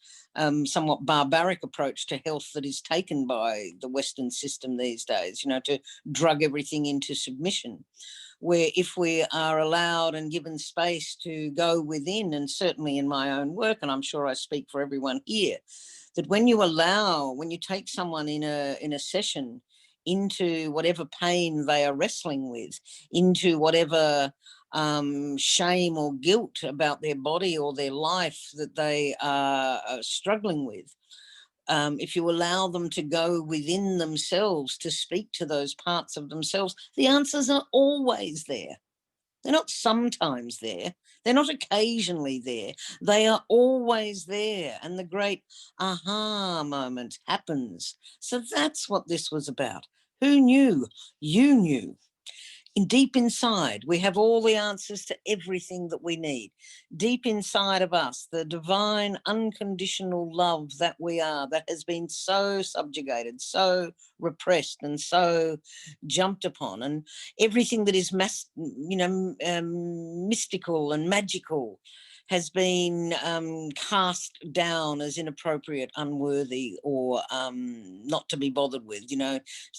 somewhat barbaric approach to health that is taken by the Western system these days, you know, to drug everything into submission. where if we are allowed and given space to go within, and certainly in my own work, and I'm sure I speak for everyone here, that when you take someone in a session into whatever pain they are wrestling with, into whatever shame or guilt about their body or their life that they are struggling with, if you allow them to go within themselves to speak to those parts of themselves, the answers are always there. They're not sometimes there. They're not occasionally there. They are always there. And the great aha moment happens. So that's what this was about. Who knew? You knew. Deep inside, we have all the answers to everything that we need. Deep inside of us, the divine, unconditional love that we are, that has been so subjugated, so repressed, and so jumped upon, and everything that is mystical and magical has been cast down as inappropriate, unworthy, or not to be bothered with.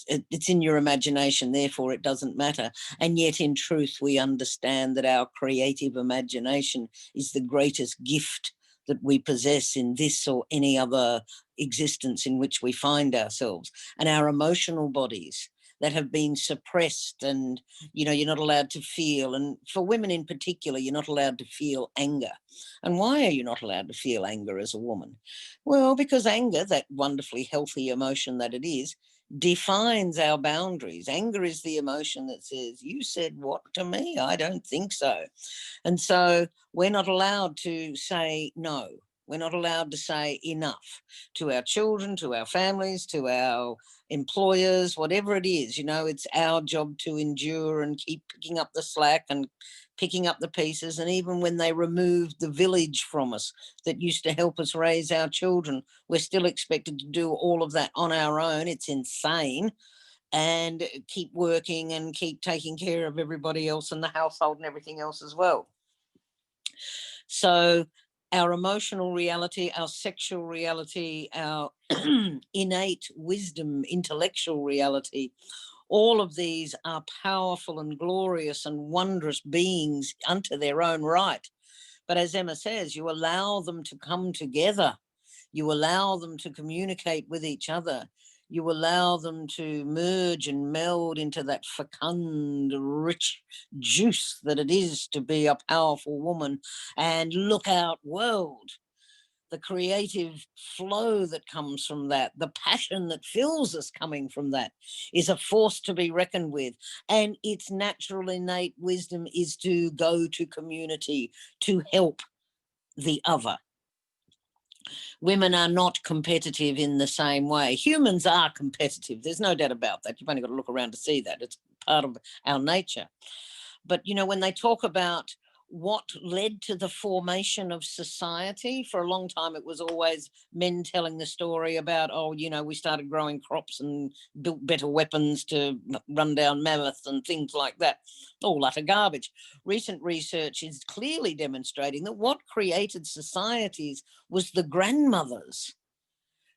It's in your imagination, therefore it doesn't matter. And yet, in truth, we understand that our creative imagination is the greatest gift that we possess in this or any other existence in which we find ourselves. And our emotional bodies that have been suppressed, and you're not allowed to feel, and for women in particular, you're not allowed to feel anger. And why are you not allowed to feel anger as a woman? Well, because anger, that wonderfully healthy emotion that it is, defines our boundaries. Anger is the emotion that says, you said what to me? I don't think so. And so we're not allowed to say no. We're not allowed to say enough to our children, to our families, to our employers, whatever it is. It's our job to endure and keep picking up the slack and picking up the pieces. And even when they removed the village from us that used to help us raise our children, we're still expected to do all of that on our own. It's insane. And keep working and keep taking care of everybody else in the household and everything else as well. So our emotional reality, our sexual reality, our innate wisdom, intellectual reality, all of these are powerful and glorious and wondrous beings unto their own right. But as Emma says, you allow them to come together. You allow them to communicate with each other. You allow them to merge and meld into that fecund, rich juice that it is to be a powerful woman. And look out, world. The creative flow that comes from that, the passion that fills us coming from that, is a force to be reckoned with. And its natural innate wisdom is to go to community, to help the other. Women are not competitive in the same way. Humans are competitive. There's no doubt about that. You've only got to look around to see that. It's part of our nature. But, when they talk about what led to the formation of society, for a long time it was always men telling the story about, we started growing crops and built better weapons to run down mammoths and things like that. All utter garbage. Recent research is clearly demonstrating that what created societies was the grandmothers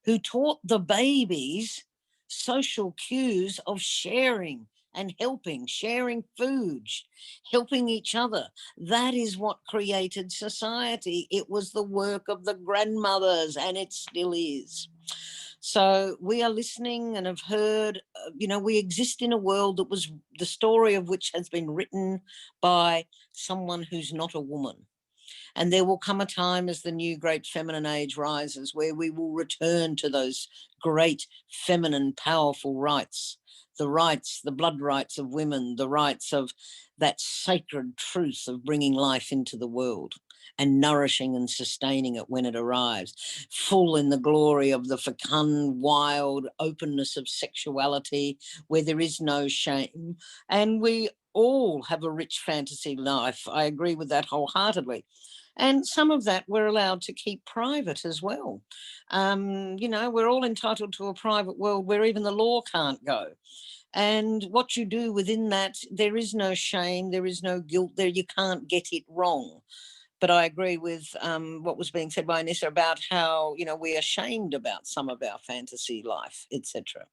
who taught the babies social cues of sharing and helping, sharing food, helping each other. That is what created society. It was the work of the grandmothers, and it still is. So we are listening and have heard, we exist in a world that was the story of which has been written by someone who's not a woman. And there will come a time as the new great feminine age rises where we will return to those great feminine powerful rights, the blood rights of women, the rights of that sacred truth of bringing life into the world and nourishing and sustaining it when it arrives, full in the glory of the fecund, wild openness of sexuality where there is no shame. And we all have a rich fantasy life. I agree with that wholeheartedly. And some of that we're allowed to keep private as well. We're all entitled to a private world where even the law can't go. And what you do within that, there is no shame, there is no guilt there. You can't get it wrong. But I agree with what was being said by Anisa about how, we're ashamed about some of our fantasy life, etc.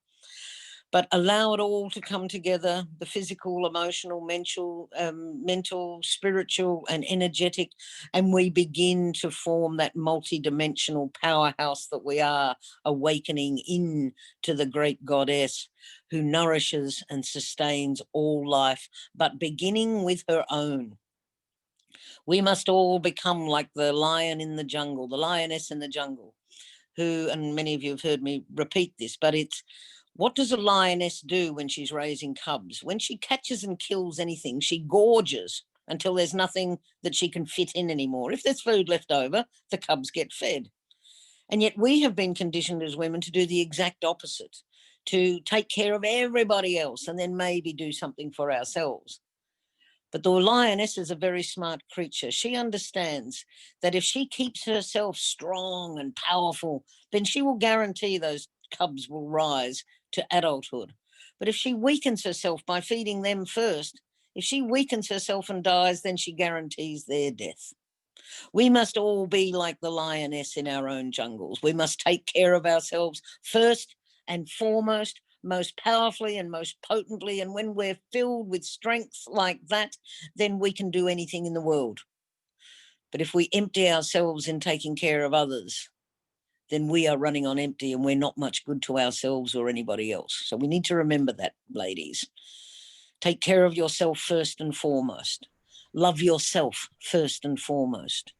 but allow it all to come together, the physical, emotional, mental, spiritual and energetic, and we begin to form that multi-dimensional powerhouse that we are, awakening into the great goddess who nourishes and sustains all life, but beginning with her own. We must all become like the lion in the jungle, the lioness in the jungle, who, and many of you have heard me repeat this, but it's, what does a lioness do when she's raising cubs? When she catches and kills anything, she gorges until there's nothing that she can fit in anymore. If there's food left over, the cubs get fed. And yet we have been conditioned as women to do the exact opposite, to take care of everybody else and then maybe do something for ourselves. But the lioness is a very smart creature. She understands that if she keeps herself strong and powerful, then she will guarantee those cubs will rise to adulthood. But if she weakens herself by feeding them first, if she weakens herself and dies, then she guarantees their death. We must all be like the lioness in our own jungles. We must take care of ourselves first and foremost, most powerfully and most potently. And when we're filled with strength like that, then we can do anything in the world. But if we empty ourselves in taking care of others, then we are running on empty and we're not much good to ourselves or anybody else. So we need to remember that, ladies. Take care of yourself first and foremost. Love yourself first and foremost.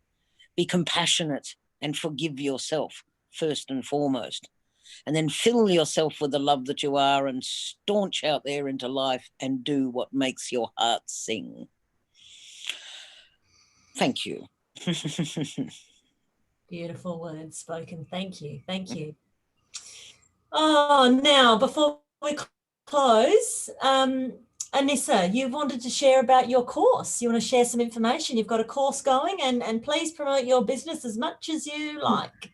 Be compassionate and forgive yourself first and foremost. And then fill yourself with the love that you are and staunch out there into life and do what makes your heart sing. Thank you. Beautiful words spoken. Thank you. Thank you. Oh, now, before we close, Anisa, you wanted to share about your course. You want to share some information. You've got a course going, and please promote your business as much as you like.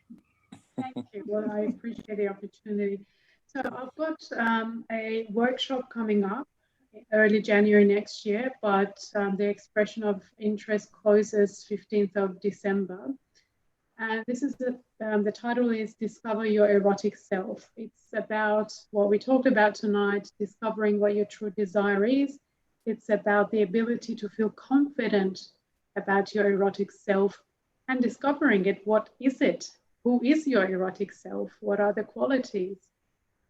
Thank you. Well, I appreciate the opportunity. So I've got a workshop coming up early January next year, but the expression of interest closes 15th of December. And this is the title is Discover Your Erotic Self. It's about what we talked about tonight, discovering what your true desire is. It's about the ability to feel confident about your erotic self and discovering it. What is it? Who is your erotic self? What are the qualities?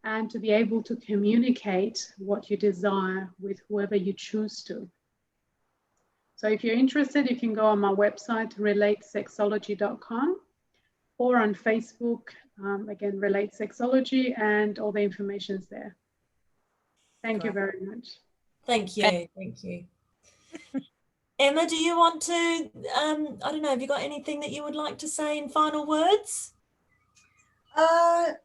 And to be able to communicate what you desire with whoever you choose to. So if you're interested, you can go on my website, relatesexology.com, or on Facebook, again, Relate Sexology, and all the information's there. Thank you very much. Thank you. Thank you. Emma, do you want to, I don't know, have you got anything that you would like to say in final words? I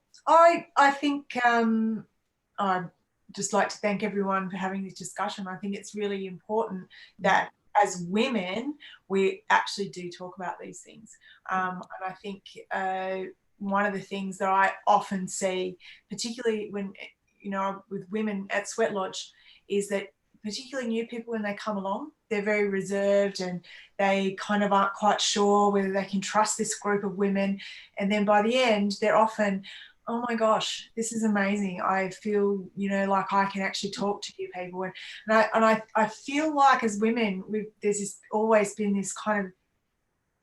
think I'd just like to thank everyone for having this discussion. I think it's really important that as women, we actually do talk about these things. And I think one of the things that I often see, particularly when, you know, with women at Sweat Lodge, is that particularly new people, when they come along, they're very reserved and they kind of aren't quite sure whether they can trust this group of women. And then by the end, they're often, oh my gosh, this is amazing. I feel, you know, like I can actually talk to you people. And I feel like as women, there's always been this kind of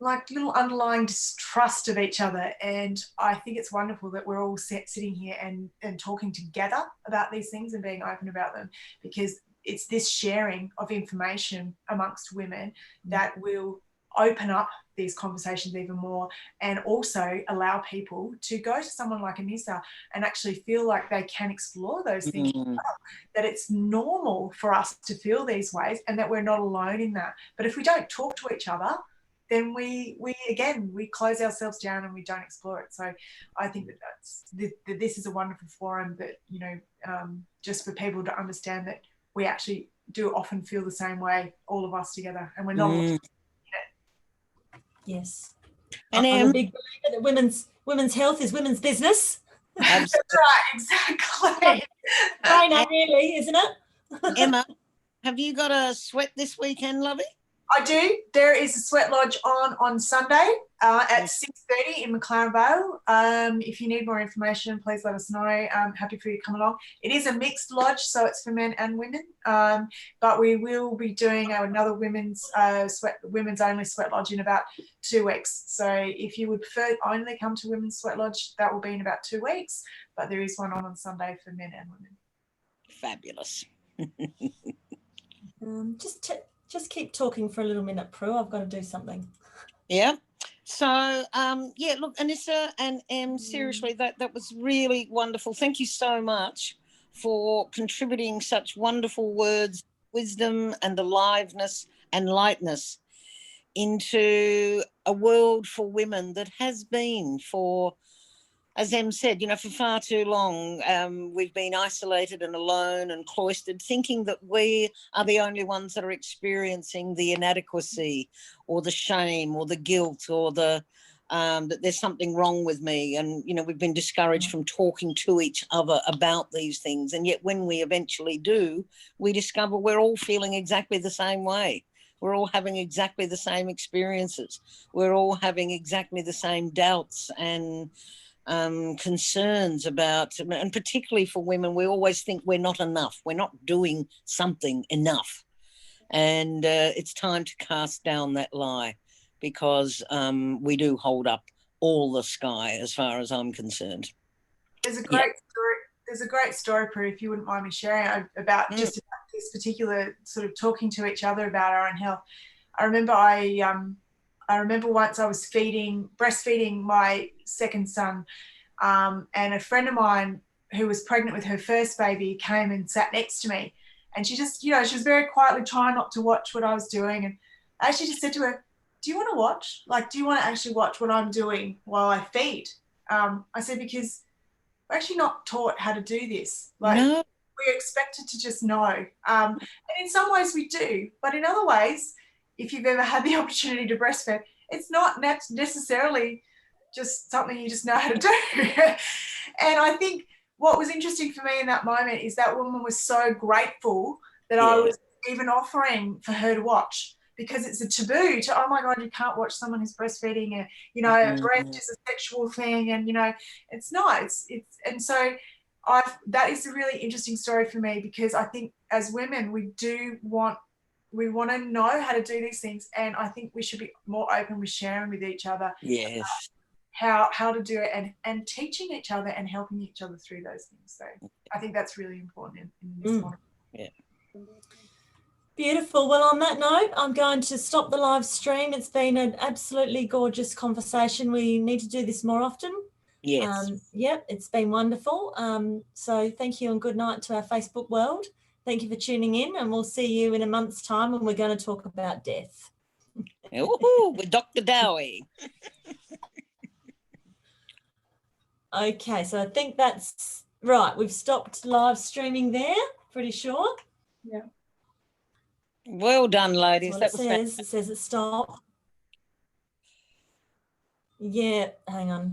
like little underlying distrust of each other. And I think it's wonderful that we're all sitting here and talking together about these things and being open about them, because it's this sharing of information amongst women that will open up these conversations even more, and also allow people to go to someone like Anisa and actually feel like they can explore those things, that it's normal for us to feel these ways and that we're not alone in that. But if we don't talk to each other, then we close ourselves down and we don't explore it. So I think that this is a wonderful forum that, you know, just for people to understand that we actually do often feel the same way, all of us together, and we're not alone in it. Yes. And I'm a big believer that women's health is women's business. That's right, exactly. I know, really, isn't it? Emma, have you got a sweat this weekend, lovey? I do. There is a Sweat Lodge on Sunday. at 6:30 in McLaren Vale. If you need more information, please let us know. I'm happy for you to come along. It is a mixed lodge, so it's for men and women. But we will be doing another women's only sweat lodge in about 2 weeks. So if you would prefer only come to women's sweat lodge, that will be in about 2 weeks. But there is one on Sunday for men and women. Fabulous. Just keep talking for a little minute, Prue. I've got to do something. Yeah. So, look, Anisa and Em, seriously, that was really wonderful. Thank you so much for contributing such wonderful words, wisdom and aliveness and lightness into a world for women that has been for, as Em said, for far too long, we've been isolated and alone and cloistered, thinking that we are the only ones that are experiencing the inadequacy or the shame or the guilt or that there's something wrong with me. And, we've been discouraged from talking to each other about these things. And yet when we eventually do, we discover we're all feeling exactly the same way. We're all having exactly the same experiences. We're all having exactly the same doubts and concerns about, and particularly for women, we always think we're not enough. We're not doing something enough. And it's time to cast down that lie, because we do hold up all the sky as far as I'm concerned. There's a great story. There's a great story, Prue, if you wouldn't mind me sharing about just about this particular sort of talking to each other about our own health. I remember once I was breastfeeding my second son, and a friend of mine who was pregnant with her first baby came and sat next to me, and she just, she was very quietly trying not to watch what I was doing, and I actually just said to her, "Do you want to watch? Do you want to actually watch what I'm doing while I feed?" I said, because we're actually not taught how to do this. No. We're expected to just know. And in some ways we do, but in other ways, if you've ever had the opportunity to breastfeed, it's not necessarily just something you just know how to do. And I think what was interesting for me in that moment is that woman was so grateful that I was even offering for her to watch, because it's a taboo to, oh my God, you can't watch someone who's breastfeeding, and a breast is a sexual thing, and it's not. And so that is a really interesting story for me, because I think as women we want to know how to do these things, and I think we should be more open with sharing with each other. Yes. How to do it, and teaching each other and helping each other through those things. So I think that's really important in this moment. Yeah. Beautiful. Well, on that note, I'm going to stop the live stream. It's been an absolutely gorgeous conversation. We need to do this more often. Yes. It's been wonderful. So thank you and good night to our Facebook world. Thank you for tuning in, and we'll see you in a month's time when we're going to talk about death. Ooh, with Dr. Dowie. Okay, so I think that's right. We've stopped live streaming there, pretty sure. Yeah. Well done, ladies. It says it stopped. Yeah, hang on.